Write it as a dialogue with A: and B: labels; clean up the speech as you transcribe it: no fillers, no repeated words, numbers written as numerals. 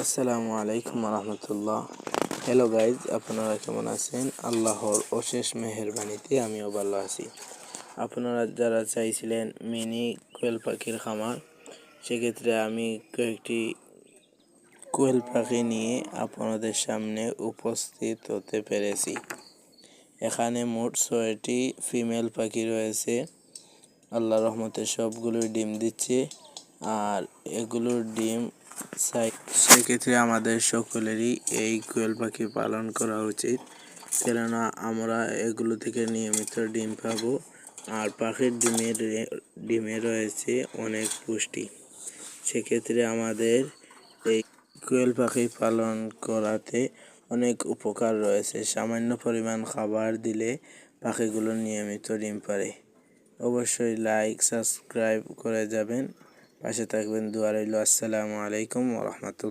A: আসসালামু আলাইকুম রহমতুল্লাহ। Hello guys, আপনারা কেমন আছেন? আল্লাহর অশেষ মেহেরবানিতে আমিও ভালো আছি। আপনারা যারা চাইছিলেন মিনি কোয়েল পাখির খামার, সেক্ষেত্রে আমি কয়েকটি কোয়েল পাখি নিয়ে আপনাদের সামনে উপস্থিত হতে পেরেছি। এখানে মোট 6টি ফিমেল পাখি রয়েছে। আল্লাহর রহমতে সবগুলোই ডিম দিচ্ছে, আর এগুলোর ডিম সেক্ষেত্রে আমাদের সকলেরই এই কোয়েল পাখি পালন করা উচিত, কেননা আমরা এগুলো থেকে নিয়মিত ডিম পাবো। আর পাখির ডিমে রয়েছে অনেক পুষ্টি। সেক্ষেত্রে আমাদের এই কোয়েল পাখি পালন করাতে অনেক উপকার রয়েছে। সামান্য পরিমাণ খাবার দিলে পাখিগুলো নিয়মিত ডিম পারে। অবশ্যই লাইক সাবস্ক্রাইব করে যাবেন, পাশে থাকবেন। দোয়া রইল। আসসালামু আলাইকুম ওয়া রাহমাতুল্লাহ।